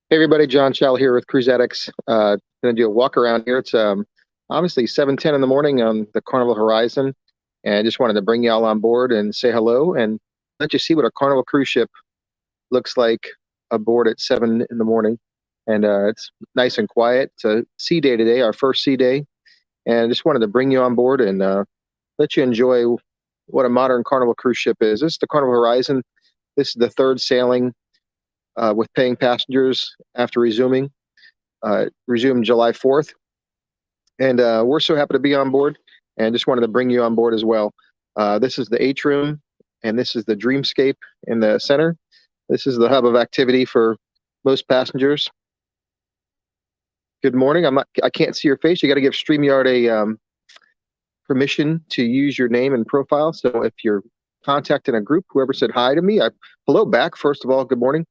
Hey everybody, John Chell here with Cruise Addicts. Gonna do a walk around here. It's obviously 7:10 in the morning on the Carnival Horizon, and I just wanted to bring you all on board and say hello and let you see what a Carnival cruise ship looks like aboard at 7 in the morning. And it's nice and quiet. It's a sea day today, our first sea day, and I just wanted to bring you on board and let you enjoy what a modern Carnival cruise ship is. This is the Carnival Horizon. This is the third sailing with paying passengers after resuming. Resumed July 4th. And we're so happy to be on board and just wanted to bring you on board as well. This is the atrium, and this is the Dreamscape in the center. This is the hub of activity for most passengers. Good morning. I can't see your face. You got to give StreamYard a permission to use your name and profile. So if you're contacting a group, whoever said hi to me, hello back. First of all, good morning.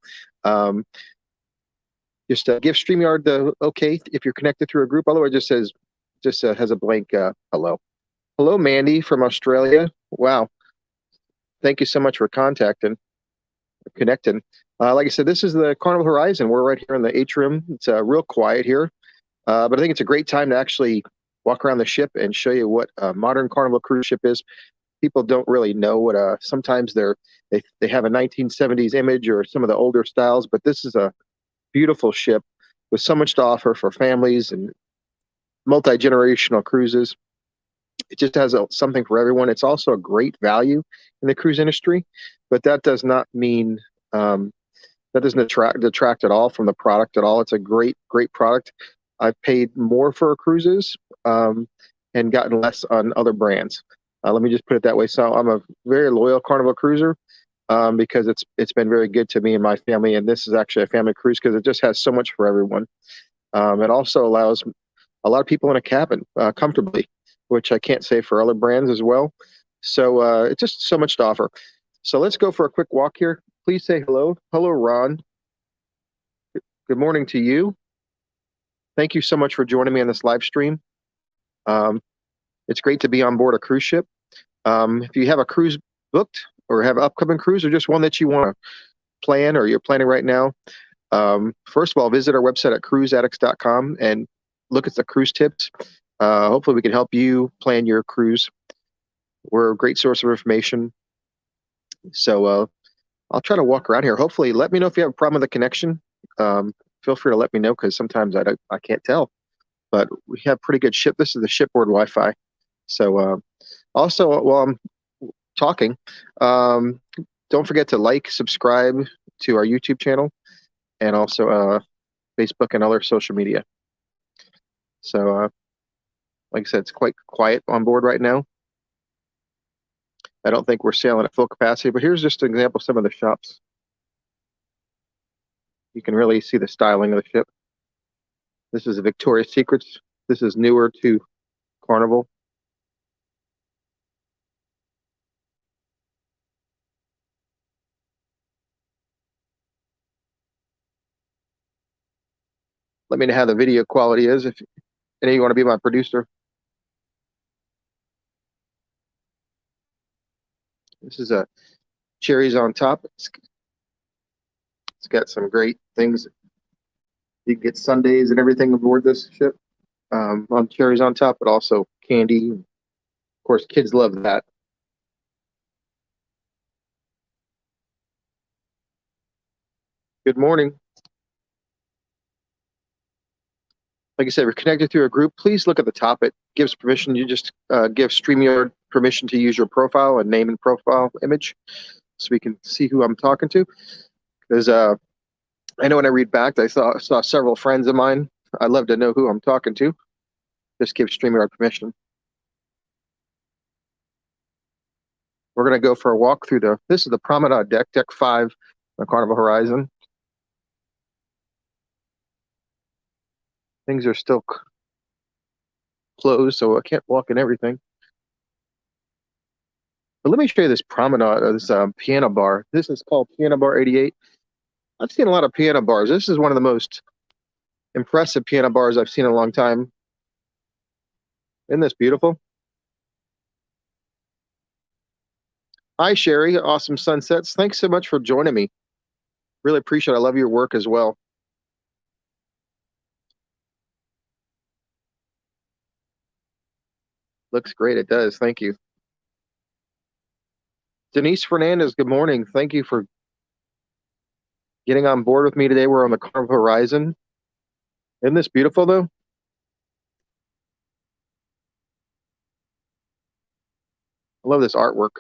Just give StreamYard the okay if you're connected through a group. Otherwise, it just has a blank hello. Hello, Mandy from Australia. Wow. Thank you so much for connecting. Like I said, this is the Carnival Horizon. We're right here in the atrium. It's real quiet here, but I think it's a great time to actually walk around the ship and show you what a modern Carnival cruise ship is. People don't really know what sometimes they have a 1970s image or some of the older styles, but this is a beautiful ship with so much to offer for families and multi-generational cruises. It just has something for everyone. It's also a great value in the cruise industry, but that does not mean that doesn't detract at all from the product at all. It's a great product. I've paid more for cruises and gotten less on other brands. Let me just put it that way. So I'm a very loyal Carnival cruiser because it's been very good to me and my family. And this is actually a family cruise because it just has so much for everyone. It also allows a lot of people in a cabin comfortably, which I can't say for other brands as well. So it's just so much to offer. So let's go for a quick walk here. Please say hello. Hello, Ron. Good morning to you. Thank you so much for joining me on this live stream. It's great to be on board a cruise ship. If you have a cruise booked or have an upcoming cruise or just one that you want to plan or you're planning right now, first of all, visit our website at cruiseaddicts.com and look at the cruise tips. Hopefully we can help you plan your cruise. We're a great source of information. So I'll try to walk around here. Hopefully, let me know if you have a problem with the connection. Feel free to let me know because sometimes I can't tell. But we have pretty good ship. This is the shipboard Wi-Fi. So also, while I'm talking, don't forget to like, subscribe to our YouTube channel, and also Facebook and other social media. So, like I said, it's quite quiet on board right now. I don't think we're sailing at full capacity, but here's just an example of some of the shops. You can really see the styling of the ship. This is a Victoria's Secrets. This is newer to Carnival. Let me know how the video quality is if any of you want to be my producer. This is a cherries on top. It's got some great things. You can get sundaes and everything aboard this ship on cherries on top, but also candy. Of course, kids love that. Good morning. Like I said, we're connected through a group. Please look at the top. It gives permission. You just give StreamYard permission to use your profile and name and profile image so we can see who I'm talking to. Because I know when I read back, I saw several friends of mine. I'd love to know who I'm talking to. Just give StreamYard permission. We're going to go for a walk through this is the Promenade Deck, Deck 5, the Carnival Horizon. Things are still closed, so I can't walk in everything. But let me show you this promenade, this piano bar. This is called Piano Bar 88. I've seen a lot of piano bars. This is one of the most impressive piano bars I've seen in a long time. Isn't this beautiful? Hi, Sherry. Awesome sunsets. Thanks so much for joining me. Really appreciate it. I love your work as well. Looks great. It does. Thank you. Denise Fernandez, good morning. Thank you for getting on board with me today. We're on the Carnival Horizon. Isn't this beautiful, though? I love this artwork.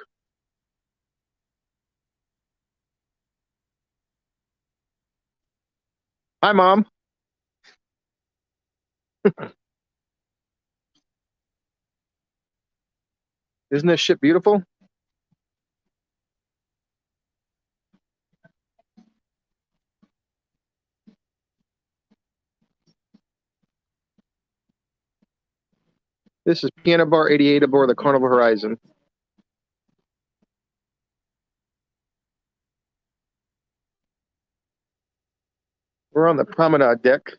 Hi, Mom. Isn't this ship beautiful? This is Piano Bar 88 aboard the Carnival Horizon. We're on the Promenade Deck.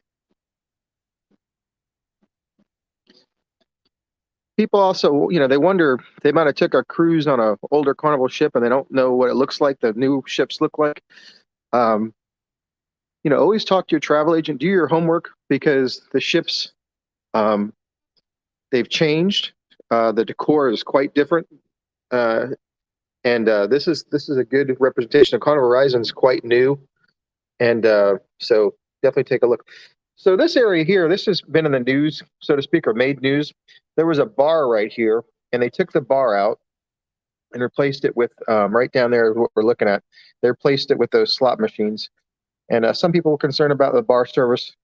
People also, they wonder, they might have took a cruise on an older Carnival ship and they don't know what it looks like, the new ships look like. Always talk to your travel agent, do your homework, because the ships, they've changed. The decor is quite different. And this is a good representation of Carnival Horizon. Is quite new. And so definitely take a look. So this area here, this has been in the news, so to speak, or made news. There was a bar right here, and they took the bar out and replaced it with, right down there, what we're looking at. They replaced it with those slot machines. And some people were concerned about the bar service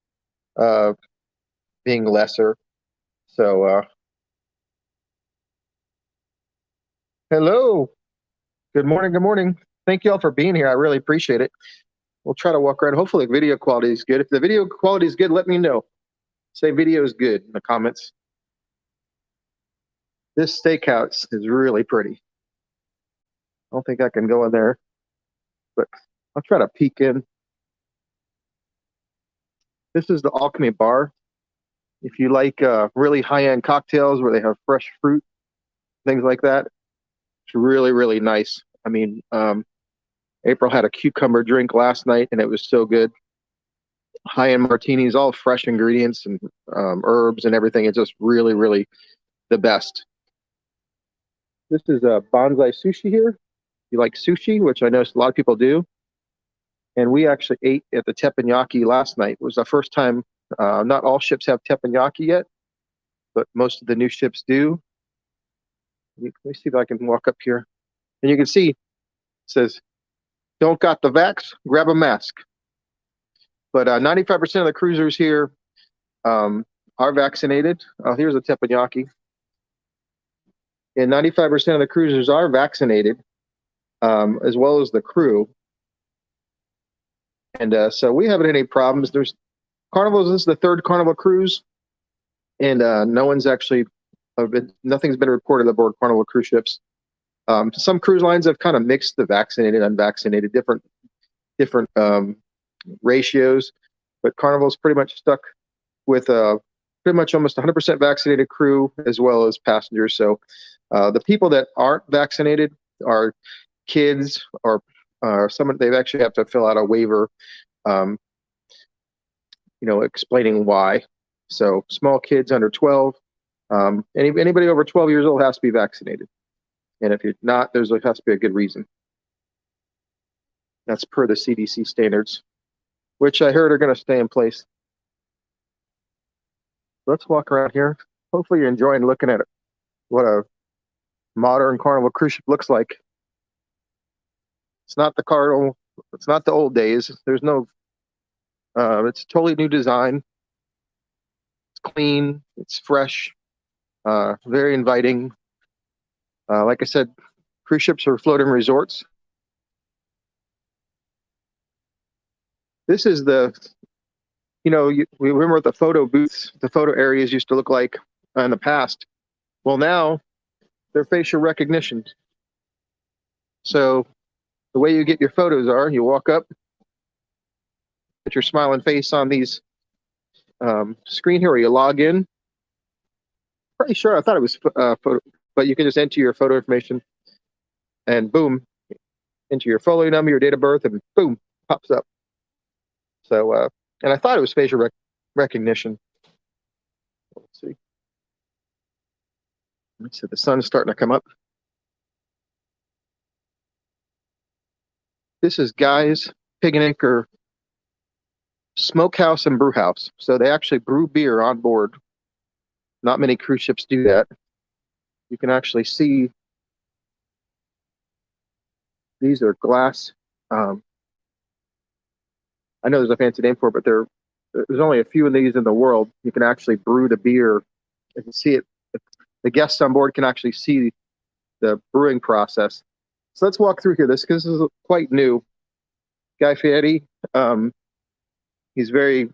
being lesser. So, hello. Good morning. Good morning. Thank you all for being here. I really appreciate it. We'll try to walk around. Hopefully the video quality is good. If the video quality is good, let me know. Say video is good in the comments. This steakhouse is really pretty. I don't think I can go in there, but I'll try to peek in. This is the Alchemy Bar. If you like really high-end cocktails where they have fresh fruit, things like that, it's really, really nice. I mean, April had a cucumber drink last night, and it was so good. High-end martinis, all fresh ingredients and herbs and everything. It's just really, really the best. This is a Bonsai Sushi here. You like sushi, which I know a lot of people do. And we actually ate at the teppanyaki last night. It was the first time. Not all ships have teppanyaki yet, but most of the new ships do. Let me see if I can walk up here. And you can see it says, don't got the vax, grab a mask. But 95% of the cruisers here are vaccinated. Here's a teppanyaki. And 95% of the cruisers are vaccinated, as well as the crew. And so we haven't had any problems. There's Carnivals. This is the third Carnival cruise, and no one's actually nothing's been reported aboard Carnival cruise ships. Some cruise lines have kind of mixed the vaccinated, unvaccinated, different ratios, but Carnival's pretty much stuck with pretty much almost 100% vaccinated crew as well as passengers. So the people that aren't vaccinated are kids or someone. They actually have to fill out a waiver, explaining why. So small kids under 12, anybody over 12 years old has to be vaccinated. And if you're not, there has to be a good reason. That's per the CDC standards, which I heard are going to stay in place. Let's walk around here. Hopefully you're enjoying looking at what a modern Carnival cruise ship looks like. It's not the Carnival. It's not the old days. There's no. It's a totally new design. It's clean. It's fresh. Very inviting. Like I said, cruise ships are floating resorts. This is the, we remember what the photo booths, the photo areas used to look like in the past. Well, now they're facial recognition. So the way you get your photos are, you walk up, put your smiling face on these screen here, or you log in. Pretty sure, I thought it was photo, but you can just enter your photo information and boom, enter your folio number, your date of birth, and boom, pops up. So, and I thought it was facial recognition. Let's see. So the sun's starting to come up. This is Guy's Pig and Acre Smokehouse and Brewhouse. So they actually brew beer on board. Not many cruise ships do that. You can actually see these are glass. I know there's a fancy name for it, but there's only a few of these in the world. You can actually brew the beer and see it. The guests on board can actually see the brewing process. So let's walk through here. This is quite new. Guy Fieri, he's been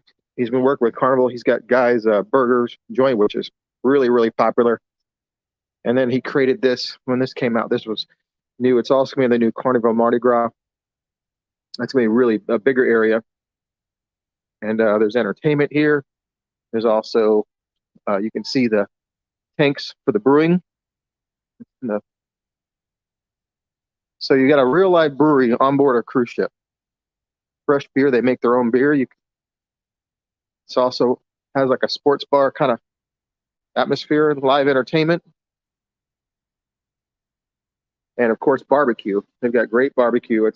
working with Carnival. He's got Guy's burgers joint, which is really, really popular. And then he created this when this came out. This was new. It's also going to be the new Carnival Mardi Gras. That's going to be really a bigger area. And there's entertainment here. There's also, you can see the tanks for the brewing. So you got a real live brewery on board a cruise ship. Fresh beer, they make their own beer. It's also has like a sports bar kind of atmosphere, live entertainment. And of course, barbecue. They've got great barbecue.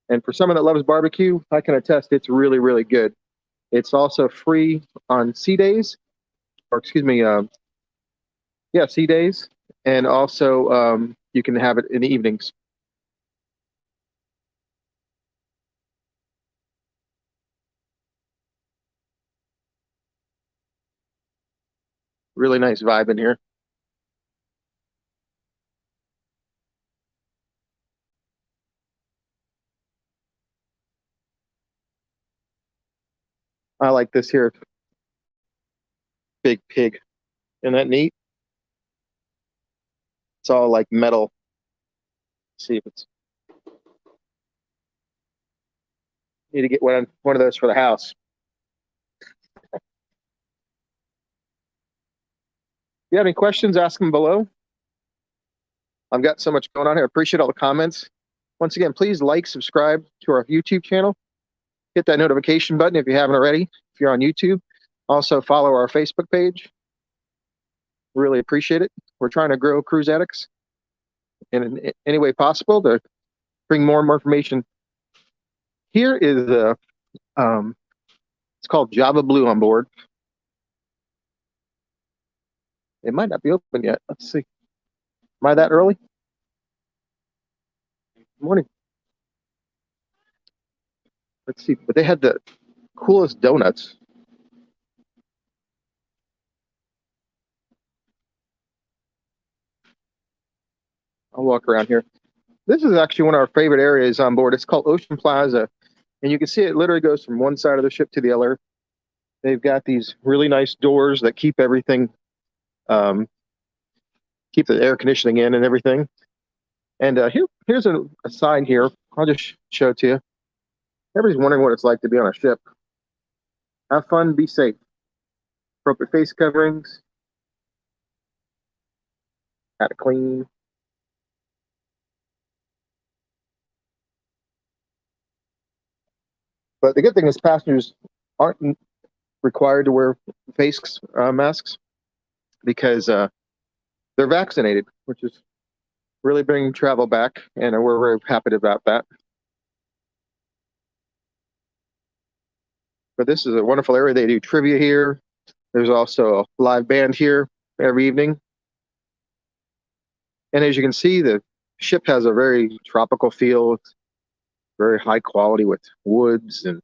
And for someone that loves barbecue, I can attest it's really, really good. It's also free on sea days, or excuse me, sea days. And also you can have it in the evenings. Really nice vibe in here. I like this here. Big pig. Isn't that neat? It's all like metal. Let's see if it's. Need to get one of those for the house. If you have any questions, ask them below. I've got so much going on here. Appreciate all the comments. Once again, please like, subscribe to our YouTube channel. Hit that notification button if you haven't already, if you're on YouTube. Also, follow our Facebook page. Really appreciate it. We're trying to grow Cruise Addicts in any way possible to bring more and more information. Here is it's called Java Blue on board. It might not be open yet. Let's see. Am I that early? Good morning. Let's see. But they had the coolest donuts. I'll walk around here. This is actually one of our favorite areas on board. It's called Ocean Plaza. And you can see it literally goes from one side of the ship to the other. They've got these really nice doors that keep everything, keep the air conditioning in and everything. And here's a sign here. I'll just show it to you. Everybody's wondering what it's like to be on a ship. Have fun, be safe. Appropriate face coverings. How to clean. But the good thing is passengers aren't required to wear face masks because they're vaccinated, which is really bringing travel back, and we're very happy about that. But this is a wonderful area. They do trivia here. There's also a live band here every evening. And as you can see, the ship has a very tropical feel. It's very high quality with woods and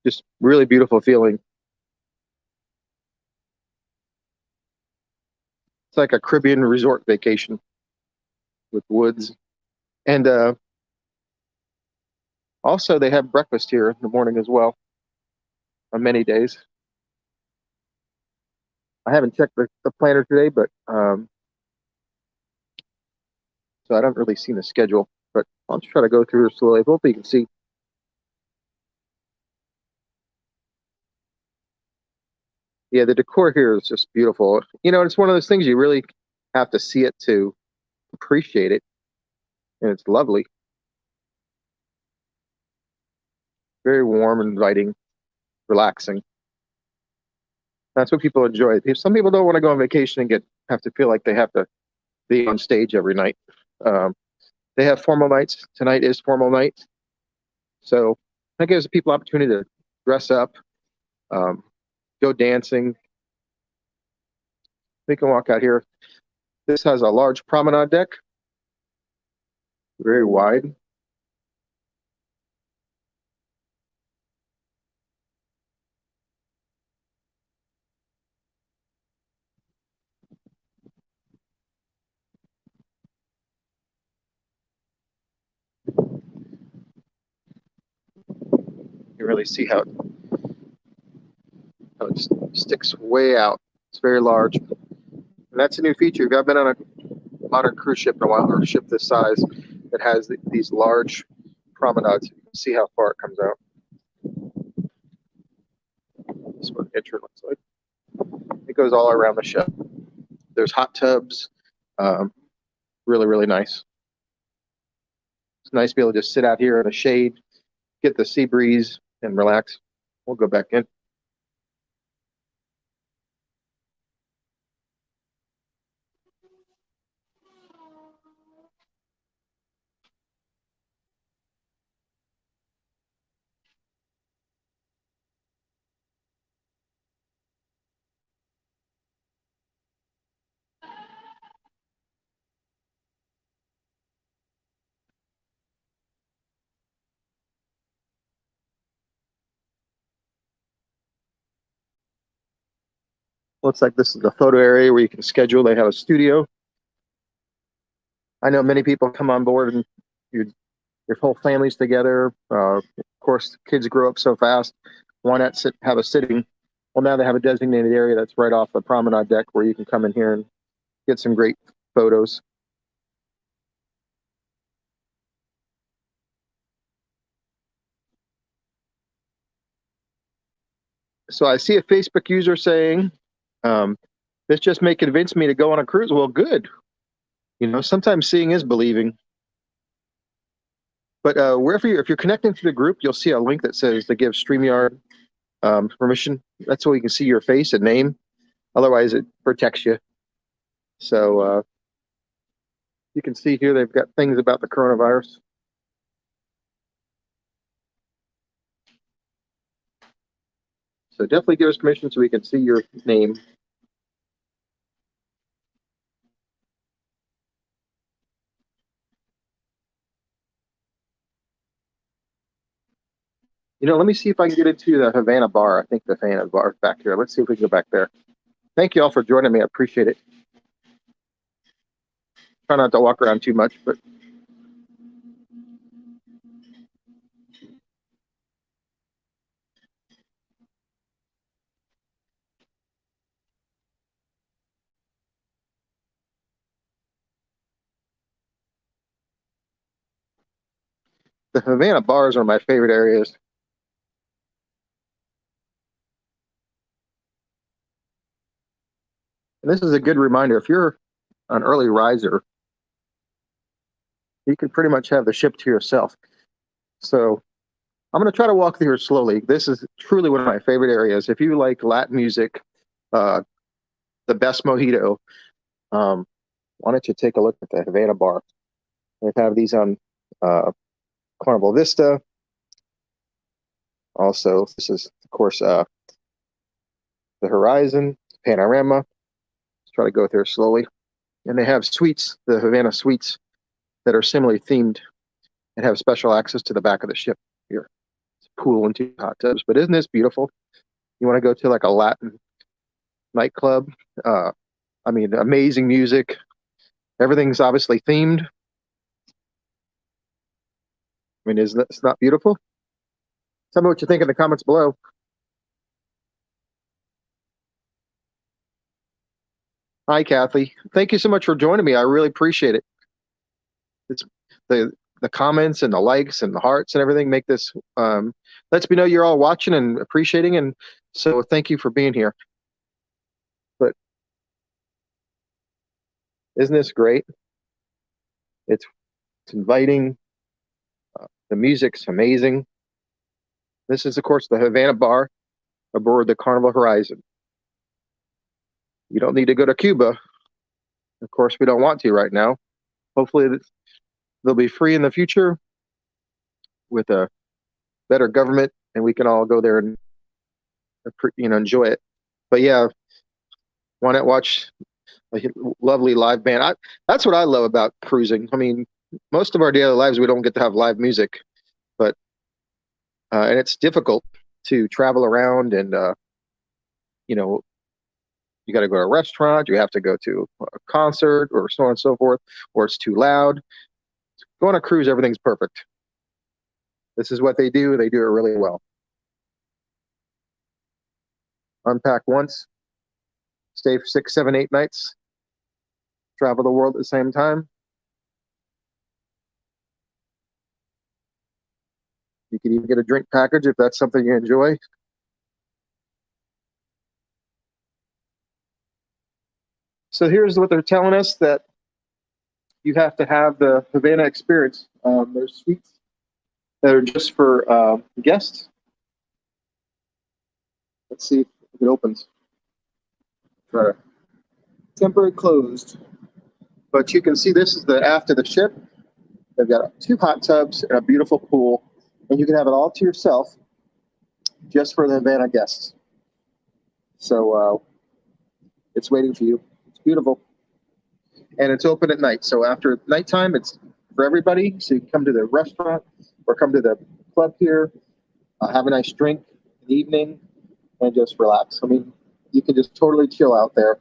just really beautiful feeling. It's like a Caribbean resort vacation with woods. And also they have breakfast here in the morning as well on many days. I haven't checked the planner today, but so I don't really see the schedule, but I'll just try to go through this slowly. Hopefully you can see. Yeah, the decor here is just beautiful. You know, it's one of those things you really have to see it to appreciate it. And it's lovely. Very warm, inviting, relaxing. That's what people enjoy. If some people don't want to go on vacation and have to feel like they have to be on stage every night. They have formal nights. Tonight is formal night. So that gives people opportunity to dress up, go dancing. We can walk out here. This has a large promenade deck, very wide. You really see how it sticks way out. It's very large. And that's a new feature. If I've been on a modern cruise ship in a while, or a ship this size that has these large promenades. You can see how far it comes out. This is what the entrance looks like. It goes all around the ship. There's hot tubs. Really, really nice. It's nice to be able to just sit out here in the shade, get the sea breeze, and relax. We'll go back in. Looks like this is the photo area where you can schedule. They have a studio. I know many people come on board and your whole family's together. Of course, kids grow up so fast. Why not have a sitting? Well, now they have a designated area that's right off the promenade deck where you can come in here and get some great photos. So I see a Facebook user saying, this just may convince me to go on a cruise. Well, good. You know, sometimes seeing is believing. But if you're connecting to the group, you'll see a link that says to give StreamYard permission. That's so you can see your face and name. Otherwise, it protects you. So you can see here they've got things about the coronavirus. So definitely give us permission so we can see your name. You know, let me see if I can get into the Havana Bar. I think the Havana Bar is back here. Let's see if we can go back there. Thank you all for joining me. I appreciate it. Try not to walk around too much, but the Havana bars are my favorite areas. And this is a good reminder. If you're an early riser, you can pretty much have the ship to yourself. So I'm going to try to walk through here slowly. This is truly one of my favorite areas. If you like Latin music, the best mojito, why don't you take a look at the Havana Bar? They have these on Carnival Vista. Also, this is, of course, the Horizon, Panorama. Let's try to go through slowly. And they have suites, the Havana suites, that are similarly themed and have special access to the back of the ship here. It's a pool and two hot tubs. But isn't this beautiful? You want to go to like a Latin nightclub? I mean, amazing music. Everything's obviously themed. I mean, it's not beautiful? Tell me what you think in the comments below. Hi, Kathy. Thank you so much for joining me. I really appreciate it. It's the comments and the likes and the hearts and everything make this lets me know you're all watching and appreciating, and so thank you for being here. But isn't this great? It's inviting. The music's amazing. This is, of course, the Havana Bar aboard the Carnival Horizon. You don't need to go to Cuba Of course, we don't want to right now. Hopefully, they'll be free in the future with a better government, and we can all go there and enjoy it. But yeah, why not watch a lovely live band? That's what I love about cruising. I mean, most of our daily lives we don't get to have live music, but and it's difficult to travel around and you know you got to go to a restaurant, you have to go to a concert or so on and so forth, or it's too loud. Go on a cruise, everything's perfect. This is what they do. They do it really well. Unpack once, stay for 6, 7, 8 nights, travel the world at the same time. You can even get a drink package if that's something you enjoy. So here's what they're telling us, that you have to have the Havana experience. There's suites that are just for guests. Let's see if it opens. Try to temporarily closed. But you can see this is the aft of the ship. They've got 2 hot tubs and a beautiful pool, and you can have it all to yourself just for the Havana guests. So it's waiting for you. It's beautiful. And it's open at night. So after nighttime, it's for everybody. So you can come to the restaurant or come to the club here, have a nice drink in the evening, and just relax. I mean, you can just totally chill out there.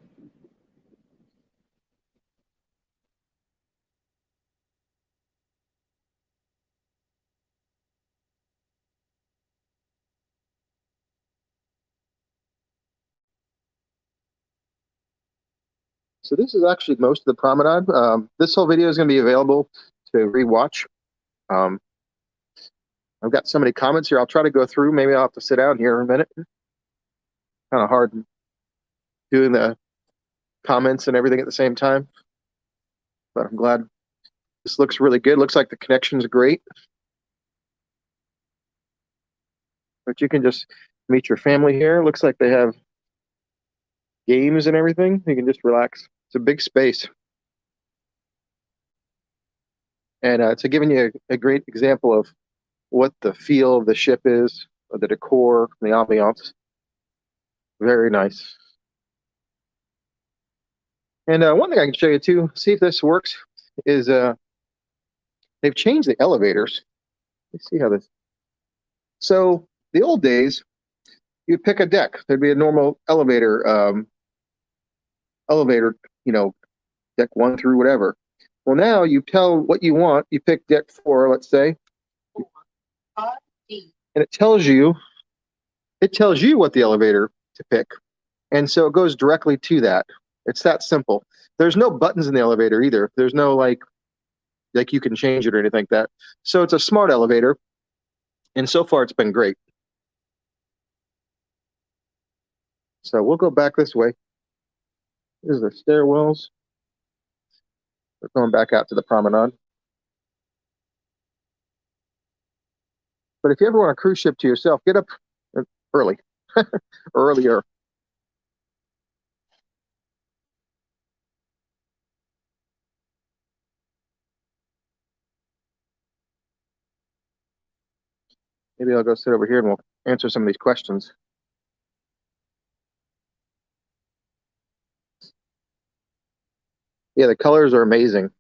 So this is actually most of the promenade. This whole video is going to be available to rewatch. Um, I've got so many comments here. I'll try to go through. Maybe I'll have to sit down here in a minute. Kind of hard doing the comments and everything at the same time. But I'm glad this looks really good. Looks like the connection's great. But you can just meet your family here. Looks like they have games and everything. You can just relax. It's a big space. And it's giving you a great example of what the feel of the ship is, or the decor, the ambiance. Very nice. And one thing I can show you too, see if this works, is they've changed the elevators. Let's see how this. So the old days, you'd pick a deck. There'd be a normal elevator, deck 1 through whatever. Well, now you tell what you want. You pick deck 4, let's say, and it tells you what the elevator to pick, and so it goes directly to that. It's that simple. There's no buttons in the elevator either. There's no like you can change it or anything like that. So it's a smart elevator, and so far it's been great. So we'll go back this way. This is the stairwells. We're going back out to the promenade. But if you ever want a cruise ship to yourself, get up early, earlier. Maybe I'll go sit over here and we'll answer some of these questions. Yeah, the colors are amazing.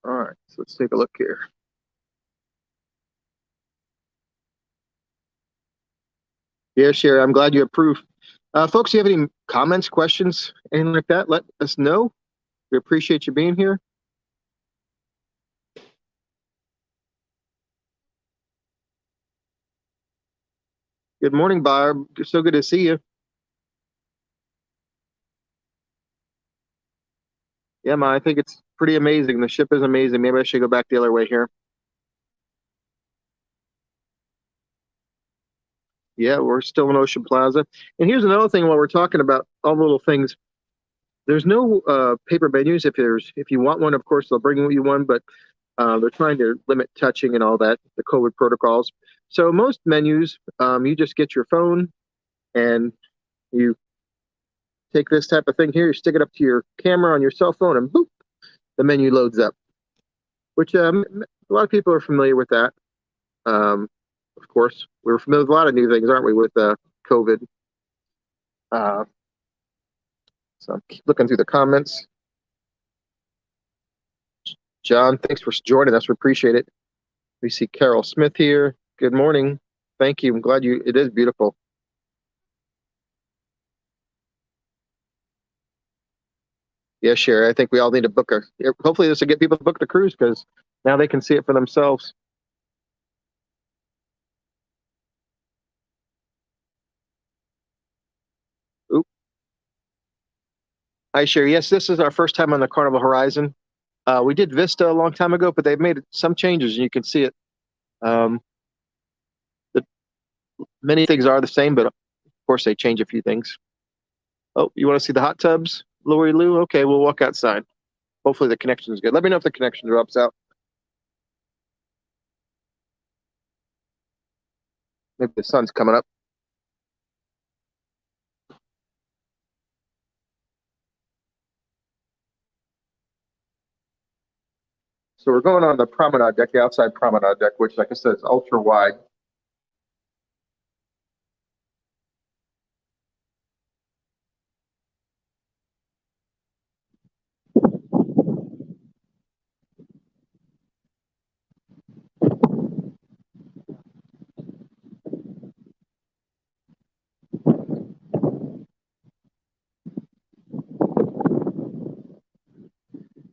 All right, so let's take a look here. Yeah, Sherry, I'm glad you approve. Folks, do you have any comments, questions, anything like that? Let us know. We appreciate you being here. Good morning, Barb. So good to see you. Yeah, man, I think it's pretty amazing. The ship is amazing. Maybe I should go back the other way here. Yeah, we're still in Ocean Plaza. And here's another thing while we're talking about all the little things. There's no paper menus. If you want one, of course they'll bring you one, but they're trying to limit touching and all that, the COVID protocols. So most menus, you just get your phone and you take this type of thing here, you stick it up to your camera on your cell phone, and boop, the menu loads up. Which a lot of people are familiar with that. Of course, we're familiar with a lot of new things, aren't we, with COVID? Uh, so I'm looking through the comments. John, thanks for joining us. We appreciate it. We see Carol Smith here. Good morning. Thank you. I'm glad it is beautiful. Yeah, Sherry, I think we all need to book hopefully this will get people to book the cruise because now they can see it for themselves. Oop. Hi, Sherry. Yes, this is our first time on the Carnival Horizon. We did Vista a long time ago, but they've made some changes and you can see it. Um, many things are the same, but of course they change a few things. Oh, you want to see the hot tubs, Lori Lou? Okay, we'll walk outside. Hopefully the connection is good. Let me know if the connection drops out. Maybe the sun's coming up. So we're going on the promenade deck, the outside promenade deck, which, like I said, is ultra wide.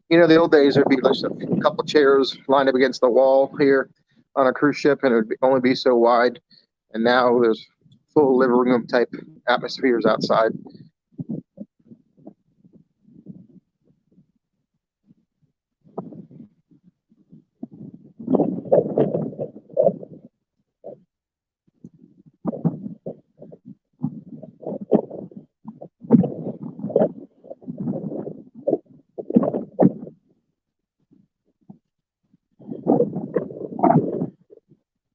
You know, the old days there'd be just a couple of chairs lined up against the wall here on a cruise ship, and it would only be so wide. And now there's full living room type atmospheres outside.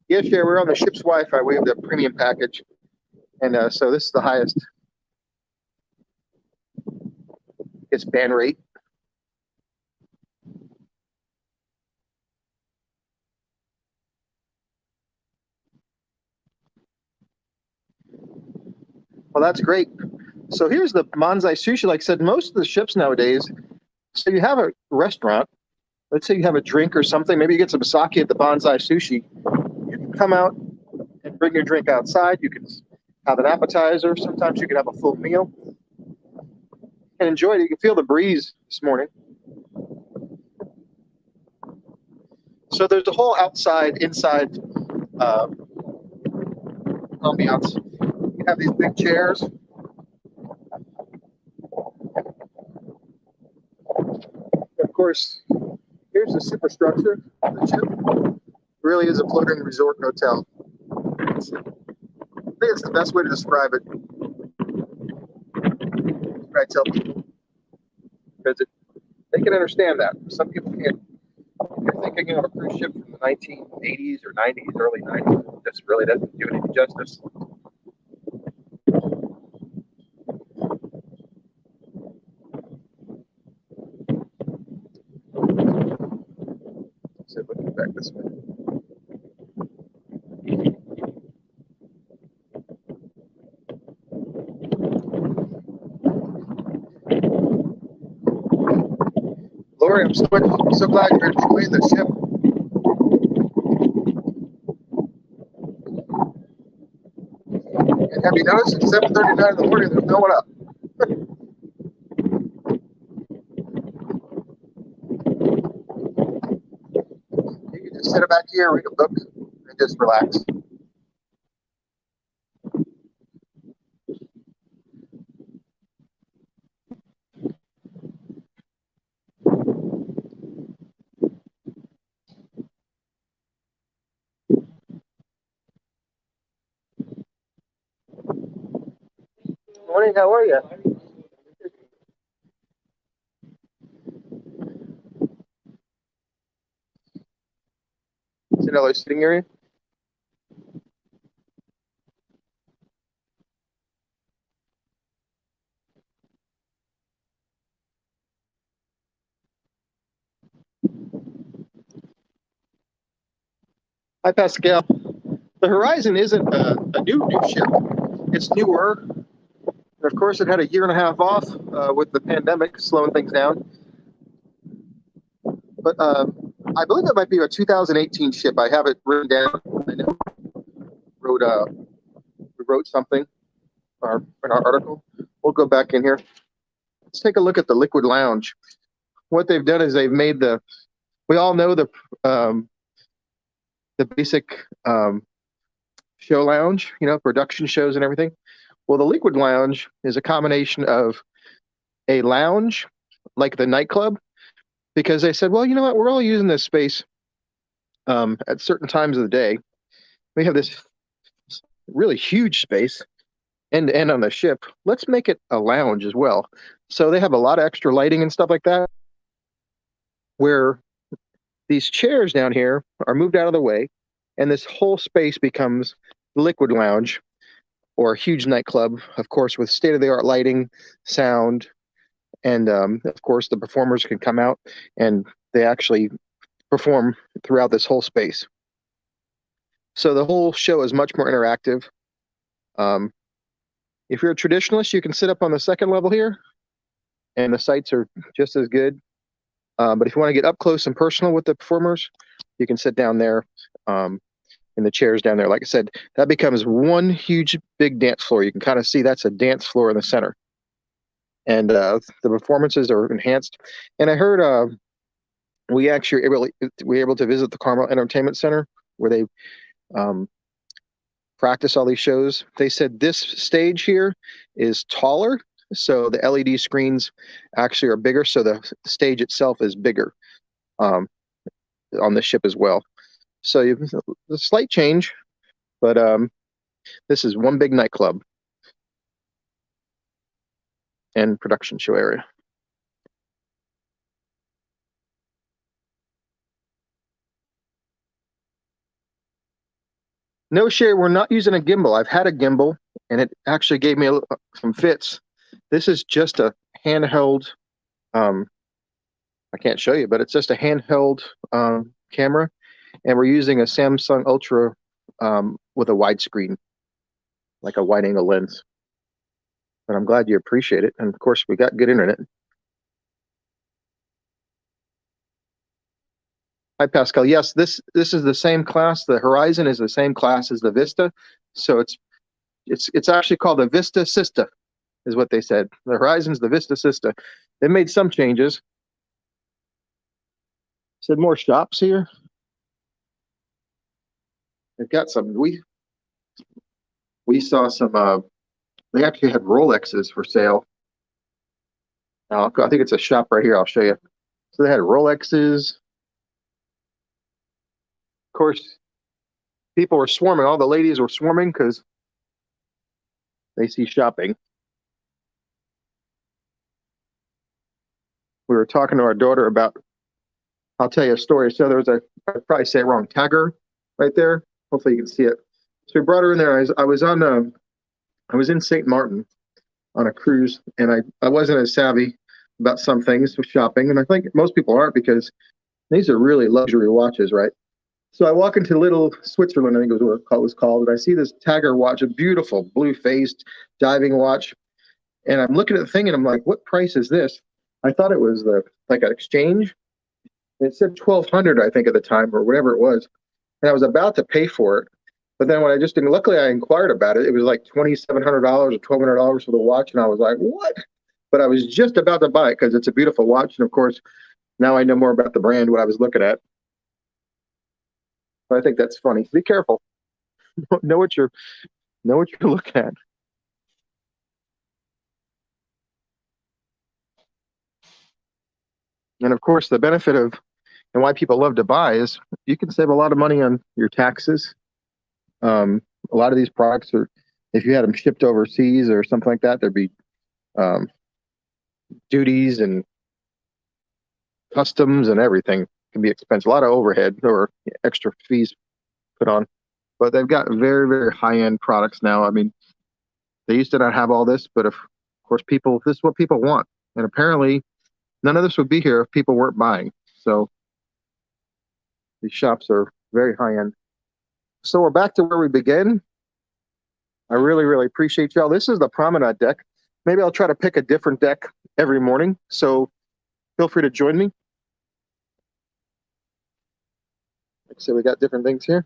Yes, yeah, we're on the ship's Wi-Fi. We have the premium package, and so this is the highest its band rate. Well, that's great. So here's the Manzai Sushi. Like I said, most of the ships nowadays, so you have a restaurant. Let's say you have a drink or something. Maybe you get some sake at the Bonsai Sushi. You can come out and bring your drink outside. You can have an appetizer. Sometimes you can have a full meal and enjoy it. You can feel the breeze this morning. So there's a whole outside, inside ambiance. You have these big chairs. Of course, here's the superstructure of the ship. It really is a floating resort hotel. I think it's the best way to describe it. I tell people because they can understand that. Some people can't. If you're thinking of a cruise ship from the 1980s or 90s, early 90s, this really doesn't do it any justice. So looking back this way. Lori, I'm so glad you're enjoying the ship. And have you noticed at 7:39 in the morning, there's no one up? You can just sit back here, read a book, and just relax. Morning, how are you? Another sitting area. Hi, Pascal. The Horizon isn't a new ship. It's newer. And of course, it had a year and a half off with the pandemic slowing things down. But I believe it might be a 2018 ship. I have it written down. I know we wrote something in our article. We'll go back in here. Let's take a look at the Liquid Lounge. What they've done is they've made we all know the basic show lounge, production shows and everything. Well, the Liquid Lounge is a combination of a lounge, like the nightclub, because they said, well, you know what, we're all using this space at certain times of the day. We have this really huge space end to end on the ship. Let's make it a lounge as well. So they have a lot of extra lighting and stuff like that, where these chairs down here are moved out of the way, and this whole space becomes Liquid Lounge, or a huge nightclub, of course, with state-of-the-art lighting, sound, and of course, the performers can come out and they actually perform throughout this whole space. So the whole show is much more interactive. If you're a traditionalist, you can sit up on the second level here, and the sights are just as good. But if you want to get up close and personal with the performers, you can sit down there in the chairs down there. Like I said, that becomes one huge big dance floor. You can kind of see that's a dance floor in the center. And the performances are enhanced. And I heard we actually were able to visit the Carmel Entertainment Center, where they practice all these shows. They said this stage here is taller, so the LED screens actually are bigger, so the stage itself is bigger on the ship as well. So you have a slight change, but this is one big nightclub and production show area. No, Sherry, we're not using a gimbal. I've had a gimbal, and it actually gave me some fits. This is just a handheld. I can't show you, but it's just a handheld camera, and we're using a Samsung Ultra with a widescreen, like a wide-angle lens. But I'm glad you appreciate it, and of course, we got good internet. Hi, Pascal. Yes, this is the same class. The Horizon is the same class as the Vista, so it's actually called the Vista Sista, is what they said. The Horizon's the Vista Sista. They made some changes. Said more shops here. They've got some. We saw some. They actually had Rolexes for sale. I think it's a shop right here. I'll show you. So they had Rolexes. Of course, people were swarming. All the ladies were swarming because they see shopping. We were talking to our daughter about, I'll tell you a story. So there was I'd probably say it wrong, Tagger right there. Hopefully you can see it. So we brought her in there. I was in St. Martin on a cruise, and I wasn't as savvy about some things with shopping. And I think most people aren't, because these are really luxury watches, right? So I walk into Little Switzerland, I think it was called, and I see this Tagger watch, a beautiful blue-faced diving watch. And I'm looking at the thing, and I'm like, what price is this? I thought it was like an exchange. It said $1,200, I think, at the time, or whatever it was. And I was about to pay for it. But then when luckily I inquired about it, it was like $2,700 or $1,200 for the watch. And I was like, what? But I was just about to buy it because it's a beautiful watch. And of course, now I know more about the brand, what I was looking at. I think that's funny. Be careful. know what you're looking at. And of course, the benefit of and why people love to buy is you can save a lot of money on your taxes. A lot of these products are, if you had them shipped overseas or something like that, there'd be duties and customs and everything can be expensive. A lot of overhead or extra fees put on. But they've got very, very high-end products now. I mean, they used to not have all this, but of course, this is what people want. And apparently, none of this would be here if people weren't buying. So these shops are very high-end. So we're back to where we began. I really, really appreciate y'all. This is the Promenade Deck. Maybe I'll try to pick a different deck every morning. So feel free to join me. Like I said, we got different things here.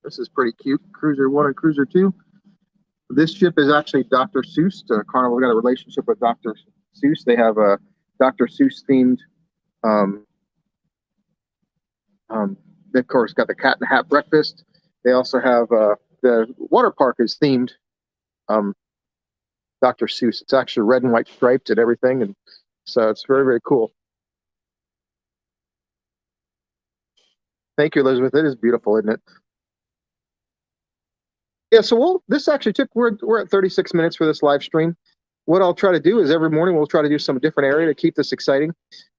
This is pretty cute. Cruiser 1 and Cruiser 2. This ship is actually Dr. Seuss. Carnival got a relationship with Dr. Seuss. They have a Dr. Seuss themed. They, of course, got the Cat in the Hat breakfast. They also have the water park is themed Dr. Seuss. It's actually red and white striped and everything, and so it's very, very cool. Thank you, Elizabeth. It is beautiful, isn't it? Yeah, so this actually we're at 36 minutes for this live stream. What I'll try to do is every morning we'll try to do some different area to keep this exciting.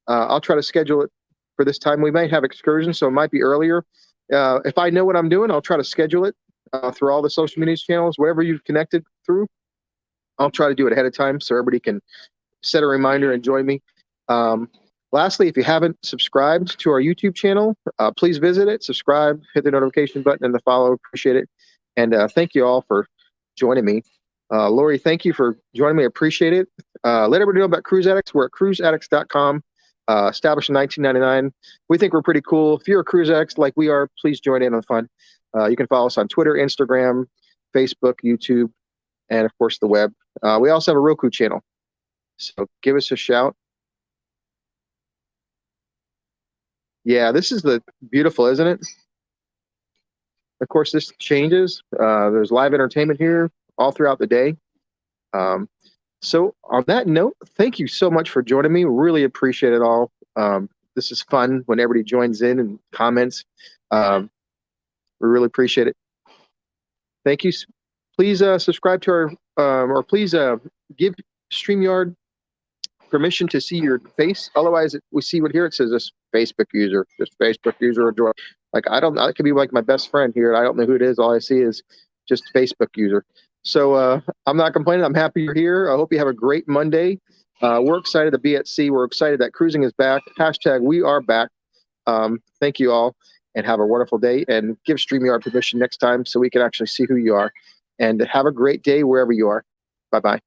I'll try to schedule it for this time. We might have excursions, so it might be earlier. If I know what I'm doing, I'll try to schedule it through all the social media channels, wherever you've connected through. I'll try to do it ahead of time so everybody can set a reminder and join me. Lastly, if you haven't subscribed to our YouTube channel, please visit it, subscribe, hit the notification button and the follow. Appreciate it. And thank you all for joining me. Lori, thank you for joining me. I appreciate it. Let everybody know about Cruise Addicts. We're at cruiseaddicts.com, established in 1999. We think we're pretty cool. If you're a cruise addict like we are, please join in on the fun. You can follow us on Twitter, Instagram, Facebook, YouTube, and of course the web. We also have a Roku channel. So give us a shout. Yeah, this is beautiful, isn't it? Of course, this changes. There's live entertainment here all throughout the day. So on that note, thank you so much for joining me. Really appreciate it all. This is fun when everybody joins in and comments. We really appreciate it. Thank you. Please subscribe to our, or please give StreamYard permission to see your face. Otherwise, we see what here it says this Facebook user, or like I could be like my best friend here. I don't know who it is. All I see is just Facebook user. So I'm not complaining. I'm happy you're here. I hope you have a great Monday. We're excited to be at sea. We're excited that cruising is back. # we are back. Thank you all and have a wonderful day, and give StreamYard permission next time so we can actually see who you are, and have a great day wherever you are. Bye-bye.